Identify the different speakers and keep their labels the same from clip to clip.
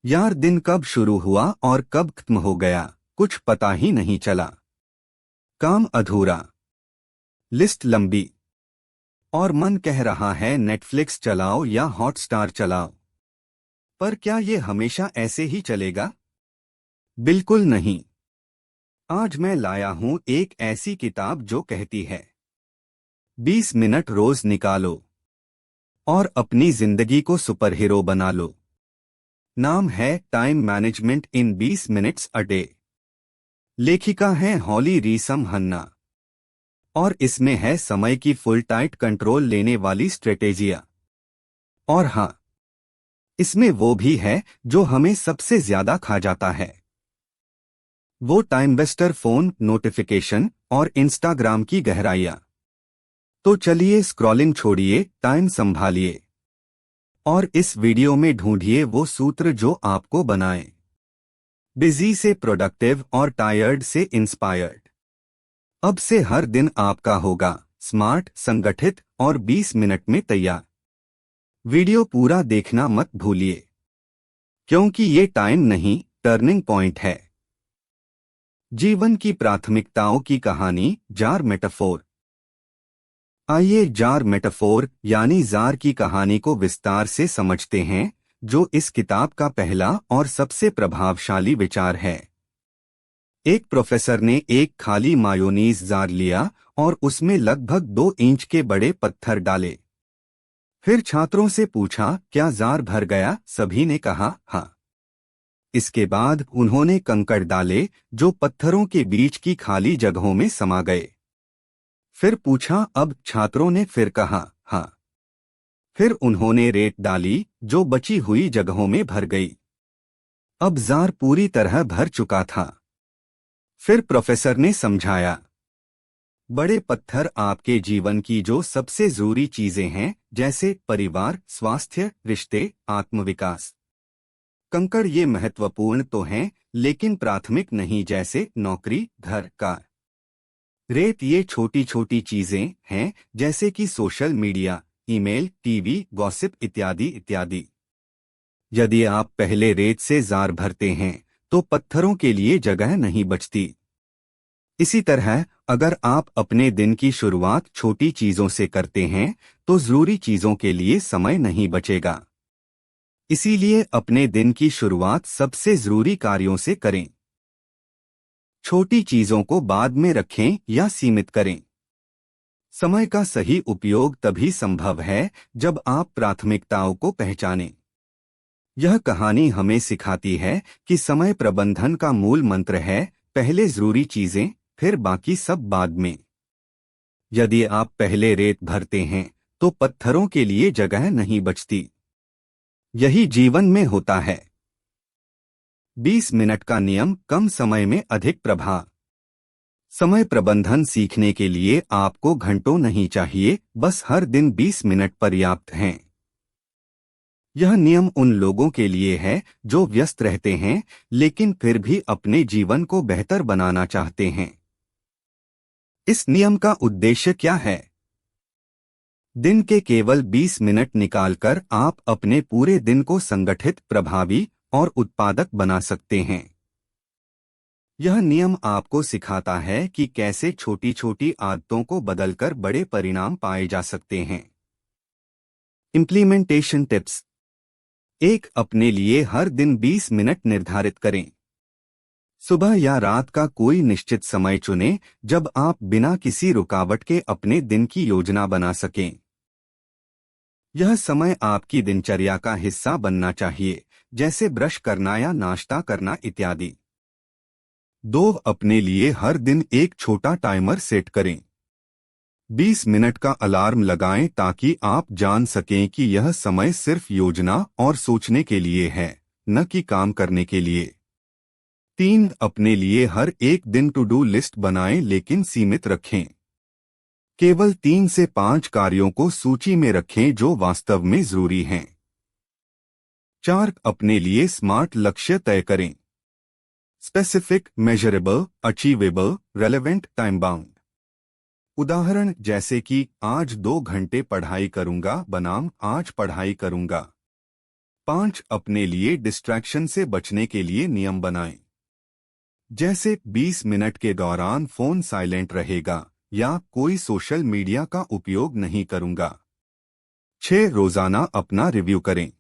Speaker 1: यार दिन कब शुरू हुआ और कब खत्म हो गया, कुछ पता ही नहीं चला। काम अधूरा, लिस्ट लंबी, और मन कह रहा है नेटफ्लिक्स चलाओ या हॉटस्टार चलाओ। पर क्या ये हमेशा ऐसे ही चलेगा? बिल्कुल नहीं। आज मैं लाया हूं एक ऐसी किताब जो कहती है 20 मिनट रोज निकालो और अपनी जिंदगी को सुपरहीरो बना लो। नाम है time management in 20 minutes a day. लेखिका है हॉली रीसम हन्ना, और इसमें है समय की फुल टाइट कंट्रोल लेने वाली स्ट्रेटेजिया। और हाँ, इसमें वो भी है जो हमें सबसे ज्यादा खा जाता है, वो टाइम वेस्टर, फोन नोटिफिकेशन और इंस्टाग्राम की गहराइयां। तो चलिए स्क्रॉलिंग छोड़िए, टाइम संभालिए और इस वीडियो में ढूंढिए वो सूत्र जो आपको बनाए बिजी से प्रोडक्टिव और टायर्ड से इंस्पायर्ड। अब से हर दिन आपका होगा स्मार्ट, संगठित और 20 मिनट में तैयार। वीडियो पूरा देखना मत भूलिए, क्योंकि ये टाइम नहीं, टर्निंग पॉइंट है। जीवन की प्राथमिकताओं की कहानी, जार मेटाफोर। आइए जार मेटाफोर यानी जार की कहानी को विस्तार से समझते हैं, जो इस किताब का पहला और सबसे प्रभावशाली विचार है। एक प्रोफेसर ने एक खाली मायोनीज जार लिया और उसमें लगभग 2 इंच के बड़े पत्थर डाले। फिर छात्रों से पूछा, क्या जार भर गया? सभी ने कहा हाँ। इसके बाद उन्होंने कंकड़ डाले जो पत्थरों के बीच की खाली जगहों में समा गए। फिर पूछा, अब? छात्रों ने फिर कहा हाँ। फिर उन्होंने रेत डाली जो बची हुई जगहों में भर गई। अब जार पूरी तरह भर चुका था। फिर प्रोफेसर ने समझाया, बड़े पत्थर आपके जीवन की जो सबसे जरूरी चीजें हैं, जैसे परिवार, स्वास्थ्य, रिश्ते, आत्मविकास। कंकड़ ये महत्वपूर्ण तो हैं, लेकिन प्राथमिक नहीं, जैसे नौकरी, घर, कार। रेत ये छोटी छोटी चीजें हैं, जैसे कि social media, email, TV, gossip इत्यादि इत्यादि। यदि आप पहले रेत से जार भरते हैं तो पत्थरों के लिए जगह नहीं बचती। इसी तरह अगर आप अपने दिन की शुरुआत छोटी चीजों से करते हैं तो जरूरी चीजों के लिए समय नहीं बचेगा। इसीलिए अपने दिन की शुरुआत सबसे जरूरी कार्यों से करें। छोटी चीजों को बाद में रखें या सीमित करें। समय का सही उपयोग तभी संभव है जब आप प्राथमिकताओं को पहचानें। यह कहानी हमें सिखाती है कि समय प्रबंधन का मूल मंत्र है, पहले जरूरी चीजें, फिर बाकी सब बाद में। यदि आप पहले रेत भरते हैं तो पत्थरों के लिए जगह नहीं बचती। यही जीवन में होता है। 20 मिनट का नियम, कम समय में अधिक प्रभाव। समय प्रबंधन सीखने के लिए आपको घंटों नहीं चाहिए, बस हर दिन 20 मिनट पर्याप्त हैं। यह नियम उन लोगों के लिए है जो व्यस्त रहते हैं लेकिन फिर भी अपने जीवन को बेहतर बनाना चाहते हैं। इस नियम का उद्देश्य क्या है? दिन के केवल 20 मिनट निकालकर आप अपने पूरे दिन को संगठित, प्रभावी और उत्पादक बना सकते हैं। यह नियम आपको सिखाता है कि कैसे छोटी छोटी आदतों को बदलकर बड़े परिणाम पाए जा सकते हैं। Implementation tips. 1. अपने लिए हर दिन 20 मिनट निर्धारित करें। सुबह या रात का कोई निश्चित समय चुनें जब आप बिना किसी रुकावट के अपने दिन की योजना बना सकें। यह समय आपकी दिनचर्या का हिस्सा बनना चाहिए, जैसे ब्रश करना या नाश्ता करना इत्यादि। 2. अपने लिए हर दिन एक छोटा टाइमर सेट करें। 20 मिनट का अलार्म लगाएं ताकि आप जान सकें कि यह समय सिर्फ योजना और सोचने के लिए है, न कि काम करने के लिए। 3. अपने लिए हर एक दिन टू डू लिस्ट बनाएं लेकिन सीमित रखें। केवल 3 से 5 कार्यों को सूची में रखें जो वास्तव में जरूरी हैं। 4. अपने लिए स्मार्ट लक्ष्य तय करें। Specific, measurable, achievable, relevant, time bound. उदाहरण जैसे कि आज 2 घंटे पढ़ाई करूंगा बनाम आज पढ़ाई करूंगा। 5 अपने लिए डिस्ट्रैक्शन से बचने के लिए नियम बनाएं। जैसे 20 मिनट के दौरान फोन साइलेंट रहेगा या कोई सोशल मीडिया का उपयोग नहीं करूंगा। 6 रोजाना अपना रिव्यू करें।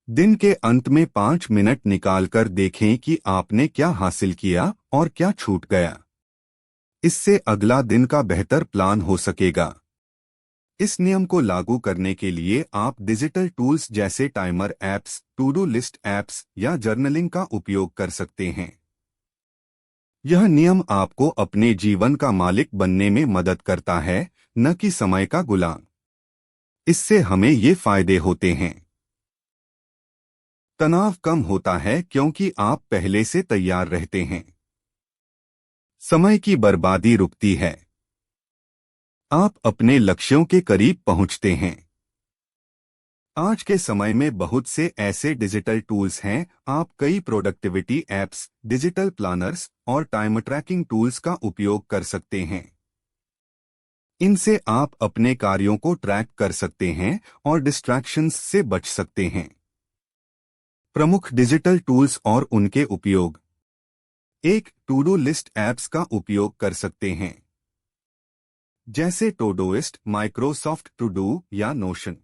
Speaker 1: दिन के अंत में 5 मिनट निकालकर देखें कि आपने क्या हासिल किया और क्या छूट गया। इससे अगला दिन का बेहतर प्लान हो सकेगा। इस नियम को लागू करने के लिए आप डिजिटल टूल्स जैसे timer apps, to do list apps या जर्नलिंग का उपयोग कर सकते हैं। यह नियम आपको अपने जीवन का मालिक बनने में मदद करता है, न कि समय का गुलाम। इससे हमें ये फायदे होते हैं। तनाव कम होता है क्योंकि आप पहले से तैयार रहते हैं। समय की बर्बादी रुकती है। आप अपने लक्ष्यों के करीब पहुंचते हैं। आज के समय में बहुत से ऐसे डिजिटल टूल्स हैं। आप कई प्रोडक्टिविटी ऐप्स, डिजिटल प्लानर्स और टाइम ट्रैकिंग टूल्स का उपयोग कर सकते हैं। इनसे आप अपने कार्यों को ट्रैक कर सकते हैं और डिस्ट्रैक्शंस से बच सकते हैं। प्रमुख डिजिटल टूल्स और उनके उपयोग। 1. टू डू लिस्ट ऐप्स का उपयोग कर सकते हैं, जैसे टोडोइस्ट, माइक्रोसॉफ्ट टू डू या नोशन।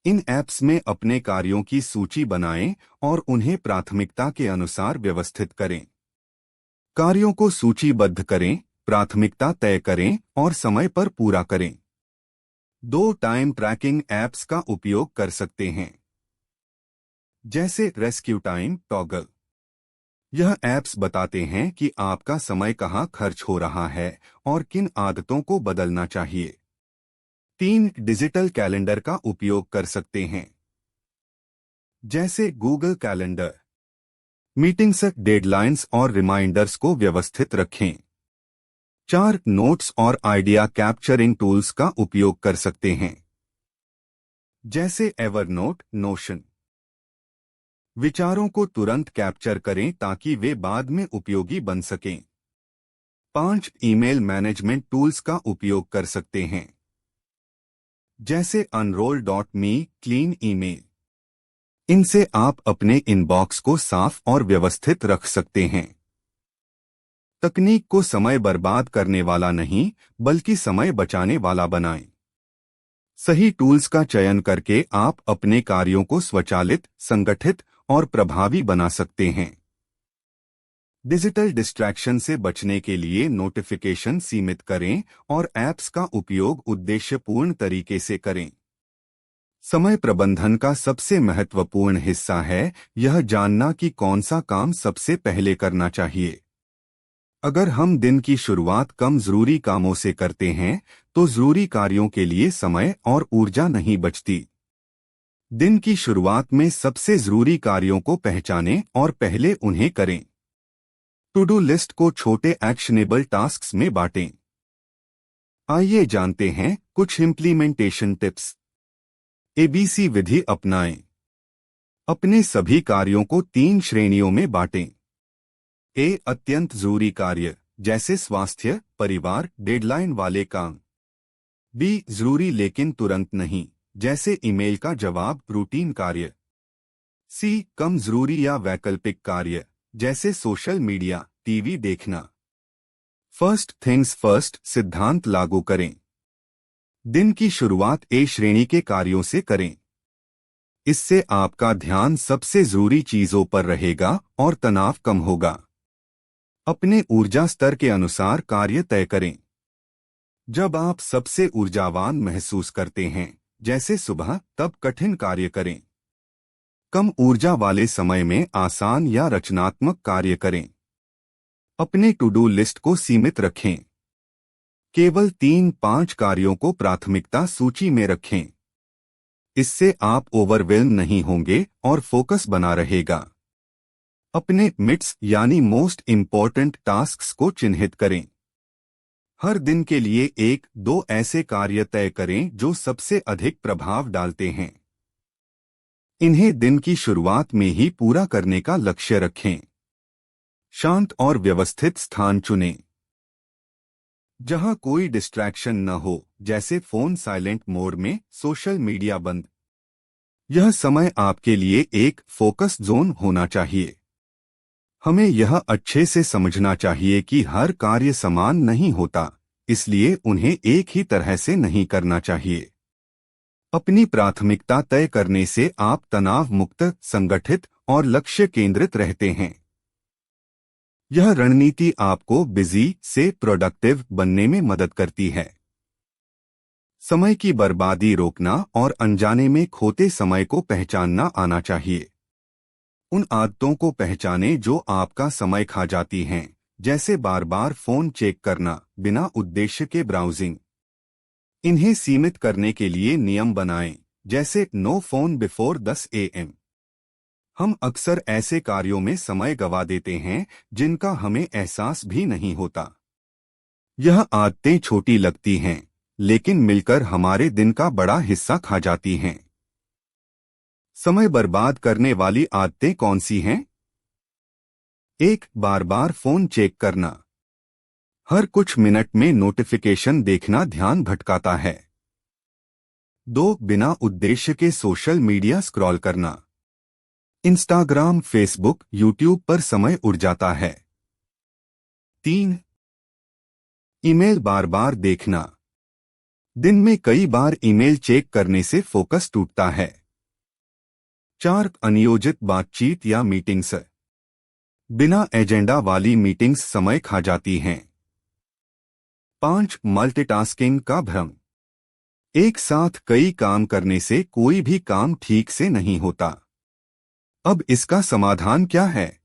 Speaker 1: इन ऐप्स में अपने कार्यों की सूची बनाएं और उन्हें प्राथमिकता के अनुसार व्यवस्थित करें। कार्यों को सूचीबद्ध करें, प्राथमिकता तय करें और समय पर पूरा करें। 2. टाइम ट्रैकिंग ऐप्स का उपयोग कर सकते हैं, जैसे रेस्क्यू टाइम, टॉगल। यह ऐप्स बताते हैं कि आपका समय कहाँ खर्च हो रहा है और किन आदतों को बदलना चाहिए। 3. डिजिटल कैलेंडर का उपयोग कर सकते हैं, जैसे गूगल कैलेंडर। मीटिंग्स, डेडलाइंस और रिमाइंडर्स को व्यवस्थित रखें। 4. नोट्स और आइडिया कैप्चरिंग टूल्स का उपयोग कर सकते हैं, जैसे एवरनोट, नोशन। विचारों को तुरंत कैप्चर करें ताकि वे बाद में उपयोगी बन सकें। 5. ईमेल मैनेजमेंट टूल्स का उपयोग कर सकते हैं, जैसे unroll.me, क्लीन ईमेल। इनसे आप अपने इनबॉक्स को साफ और व्यवस्थित रख सकते हैं। तकनीक को समय बर्बाद करने वाला नहीं, बल्कि समय बचाने वाला बनाएं। सही टूल्स का चयन करके आप अपने कार्यों को स्वचालित, संगठित और प्रभावी बना सकते हैं। डिजिटल डिस्ट्रैक्शन से बचने के लिए नोटिफिकेशन सीमित करें और ऐप्स का उपयोग उद्देश्यपूर्ण तरीके से करें। समय प्रबंधन का सबसे महत्वपूर्ण हिस्सा है यह जानना कि कौन सा काम सबसे पहले करना चाहिए। अगर हम दिन की शुरुआत कम जरूरी कामों से करते हैं, तो जरूरी कार्यों के लिए समय और ऊर्जा नहीं बचती। दिन की शुरुआत में सबसे जरूरी कार्यों को पहचानें और पहले उन्हें करें। टू डू लिस्ट को छोटे एक्शनेबल टास्क्स में बांटें। आइए जानते हैं कुछ इम्प्लीमेंटेशन टिप्स। ABC विधि अपनाएं। अपने सभी कार्यों को 3 श्रेणियों में बांटें। A. अत्यंत जरूरी कार्य, जैसे स्वास्थ्य, परिवार, डेडलाइन वाले काम। B. जरूरी लेकिन तुरंत नहीं, जैसे ईमेल का जवाब, रूटीन कार्य। C. कम जरूरी या वैकल्पिक कार्य, जैसे सोशल मीडिया, टीवी देखना। फर्स्ट थिंग्स फर्स्ट सिद्धांत लागू करें। दिन की शुरुआत A श्रेणी के कार्यों से करें। इससे आपका ध्यान सबसे जरूरी चीजों पर रहेगा और तनाव कम होगा। अपने ऊर्जा स्तर के अनुसार कार्य तय करें। जब आप सबसे ऊर्जावान महसूस करते हैं, जैसे सुबह, तब कठिन कार्य करें। कम ऊर्जा वाले समय में आसान या रचनात्मक कार्य करें। अपने टू डू लिस्ट को सीमित रखें। केवल 3-5 कार्यों को प्राथमिकता सूची में रखें। इससे आप ओवरवेल्म नहीं होंगे और फोकस बना रहेगा। अपने मिट्स यानी मोस्ट इम्पॉर्टेंट टास्क्स को चिन्हित करें। हर दिन के लिए 1-2 ऐसे कार्य तय करें जो सबसे अधिक प्रभाव डालते हैं। इन्हें दिन की शुरुआत में ही पूरा करने का लक्ष्य रखें। शांत और व्यवस्थित स्थान चुनें, जहां कोई डिस्ट्रैक्शन न हो, जैसे फोन साइलेंट मोड में, सोशल मीडिया बंद। यह समय आपके लिए एक फोकस जोन होना चाहिए। हमें यह अच्छे से समझना चाहिए कि हर कार्य समान नहीं होता, इसलिए उन्हें एक ही तरह से नहीं करना चाहिए। अपनी प्राथमिकता तय करने से आप तनाव मुक्त, संगठित और लक्ष्य केंद्रित रहते हैं। यह रणनीति आपको बिजी से प्रोडक्टिव बनने में मदद करती है। समय की बर्बादी रोकना और अनजाने में खोते समय को पहचानना आना चाहिए। उन आदतों को पहचानें जो आपका समय खा जाती हैं, जैसे बार बार फोन चेक करना, बिना उद्देश्य के ब्राउजिंग। इन्हें सीमित करने के लिए नियम बनाएं, जैसे नो फोन बिफोर 10 AM। हम अक्सर ऐसे कार्यों में समय गवा देते हैं जिनका हमें एहसास भी नहीं होता। यह आदतें छोटी लगती हैं, लेकिन मिलकर हमारे दिन का बड़ा हिस्सा खा जाती हैं। समय बर्बाद करने वाली आदतें कौन सी हैं? 1. बार बार फोन चेक करना। हर कुछ मिनट में नोटिफिकेशन देखना ध्यान भटकाता है। 2. बिना उद्देश्य के सोशल मीडिया स्क्रॉल करना। इंस्टाग्राम, फेसबुक, यूट्यूब पर समय उड़ जाता है। 3. ईमेल बार बार देखना। दिन में कई बार ईमेल चेक करने से फोकस टूटता है। 4. अनियोजित बातचीत या मीटिंग्स। बिना एजेंडा वाली मीटिंग्स समय खा जाती हैं। 5. मल्टीटास्किंग का भ्रम। एक साथ कई काम करने से कोई भी काम ठीक से नहीं होता। अब इसका समाधान क्या है?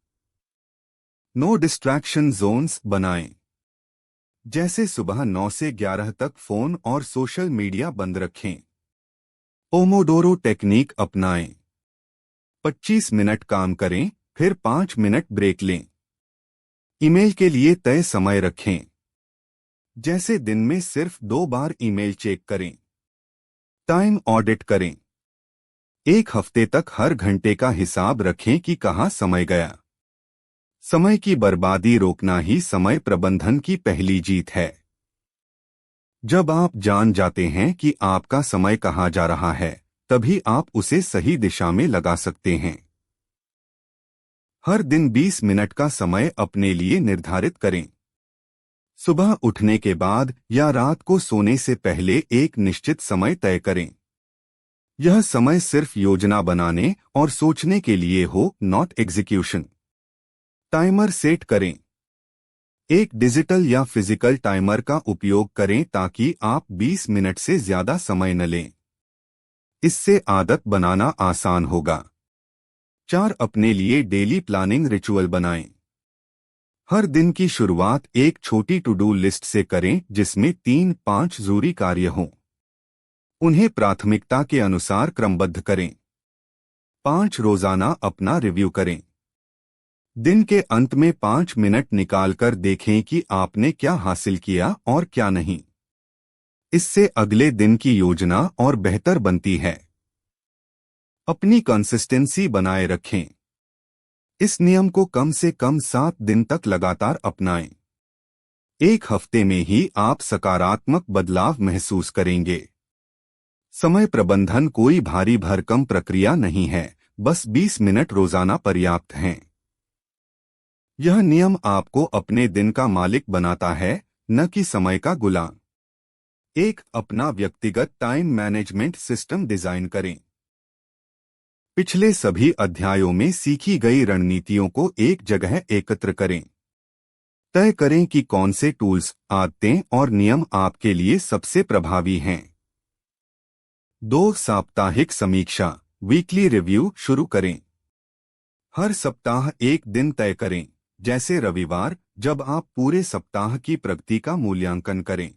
Speaker 1: नो डिस्ट्रैक्शन जोन्स बनाएं। जैसे सुबह 9 से 11 तक फोन और सोशल मीडिया बंद रखें। पोमोडोरो टेक्निक अपनाएं। 25 मिनट काम करें, फिर 5 मिनट ब्रेक लें। ईमेल के लिए तय समय रखें, जैसे दिन में सिर्फ 2 बार ईमेल चेक करें। टाइम ऑडिट करें। एक हफ्ते तक हर घंटे का हिसाब रखें कि कहाँ समय गया। समय की बर्बादी रोकना ही समय प्रबंधन की पहली जीत है। जब आप जान जाते हैं कि आपका समय कहाँ जा रहा है, तभी आप उसे सही दिशा में लगा सकते हैं। हर दिन 20 मिनट का समय अपने लिए निर्धारित करें। सुबह उठने के बाद या रात को सोने से पहले एक निश्चित समय तय करें। यह समय सिर्फ योजना बनाने और सोचने के लिए हो, नॉट एग्जीक्यूशन। टाइमर सेट करें। एक डिजिटल या फिजिकल टाइमर का उपयोग करें ताकि आप 20 मिनट से ज्यादा समय न लें। इससे आदत बनाना आसान होगा। 4. अपने लिए डेली प्लानिंग रिचुअल बनाएं। हर दिन की शुरुआत एक छोटी टू डू लिस्ट से करें जिसमें 3-5 जरूरी कार्य हों। उन्हें प्राथमिकता के अनुसार क्रमबद्ध करें। 5. रोजाना अपना रिव्यू करें। दिन के अंत में 5 मिनट निकालकर देखें कि आपने क्या हासिल किया और क्या नहीं। इससे अगले दिन की योजना और बेहतर बनती है। अपनी कंसिस्टेंसी बनाए रखें। इस नियम को कम से कम 7 दिन तक लगातार अपनाएं। एक हफ्ते में ही आप सकारात्मक बदलाव महसूस करेंगे। समय प्रबंधन कोई भारी भरकम प्रक्रिया नहीं है, बस 20 मिनट रोजाना पर्याप्त हैं। यह नियम आपको अपने दिन का मालिक बनाता है, न कि समय का गुलाम। 1. अपना व्यक्तिगत टाइम मैनेजमेंट सिस्टम डिजाइन करें। पिछले सभी अध्यायों में सीखी गई रणनीतियों को एक जगह एकत्र करें। तय करें कि कौन से टूल्स, आदतें और नियम आपके लिए सबसे प्रभावी हैं। 2. साप्ताहिक समीक्षा, वीकली रिव्यू शुरू करें। हर सप्ताह एक दिन तय करें, जैसे रविवार, जब आप पूरे सप्ताह की प्रगति का मूल्यांकन करें।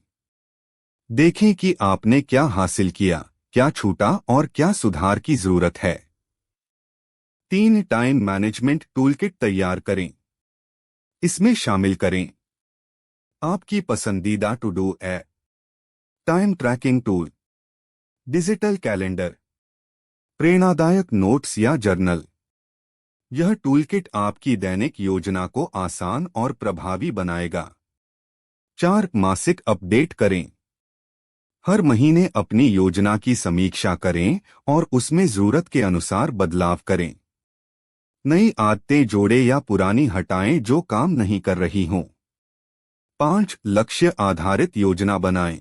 Speaker 1: देखें कि आपने क्या हासिल किया, क्या छूटा और क्या सुधार की जरूरत है। 3. टाइम मैनेजमेंट टूलकिट तैयार करें। इसमें शामिल करें आपकी पसंदीदा to do app, time tracking tool, digital calendar, प्रेरणादायक नोट्स या जर्नल। यह टूलकिट आपकी दैनिक योजना को आसान और प्रभावी बनाएगा। 4. मासिक अपडेट करें। हर महीने अपनी योजना की समीक्षा करें और उसमें जरूरत के अनुसार बदलाव करें। नई आदतें जोड़ें या पुरानी हटाएं जो काम नहीं कर रही हों। 5. लक्ष्य आधारित योजना बनाएं।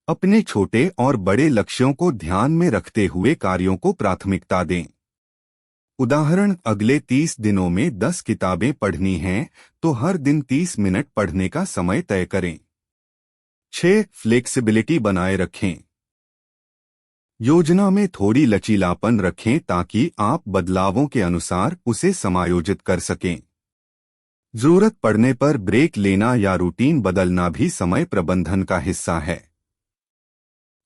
Speaker 1: अपने छोटे और बड़े लक्ष्यों को ध्यान में रखते हुए कार्यों को प्राथमिकता दें। उदाहरण, अगले 30 दिनों में 10 किताबें पढ़नी हैं, तो हर दिन 30 मिनट पढ़ने का समय तय करें। 6. फ्लेक्सिबिलिटी बनाए रखें। योजना में थोड़ी लचीलापन रखें ताकि आप बदलावों के अनुसार उसे समायोजित कर सकें। जरूरत पड़ने पर ब्रेक लेना या रूटीन बदलना भी समय प्रबंधन का हिस्सा है।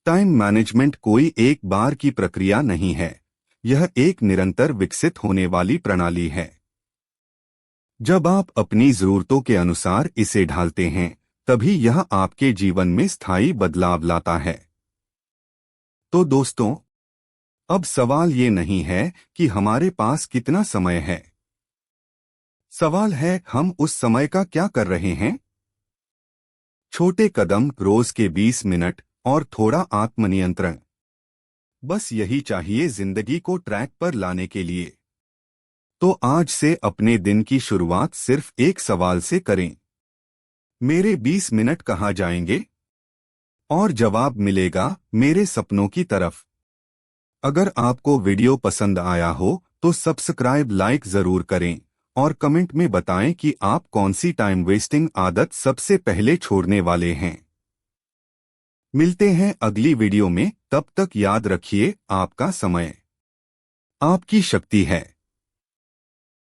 Speaker 1: टाइम मैनेजमेंट कोई एक बार की प्रक्रिया नहीं है, यह एक निरंतर विकसित होने वाली प्रणाली है। जब आप अपनी जरूरतों के अनुसार इसे ढालते हैं, तभी यह आपके जीवन में स्थायी बदलाव लाता है। तो दोस्तों, अब सवाल ये नहीं है कि हमारे पास कितना समय है। सवाल है, हम उस समय का क्या कर रहे हैं। छोटे कदम, रोज के 20 मिनट और थोड़ा आत्मनियंत्रण, बस यही चाहिए जिंदगी को ट्रैक पर लाने के लिए। तो आज से अपने दिन की शुरुआत सिर्फ एक सवाल से करें, मेरे 20 मिनट कहाँ जाएंगे? और जवाब मिलेगा, मेरे सपनों की तरफ। अगर आपको वीडियो पसंद आया हो तो सब्सक्राइब, लाइक जरूर करें और कमेंट में बताएं कि आप कौन सी टाइम वेस्टिंग आदत सबसे पहले छोड़ने वाले हैं। मिलते हैं अगली वीडियो में, तब तक याद रखिए, आपका समय आपकी शक्ति है।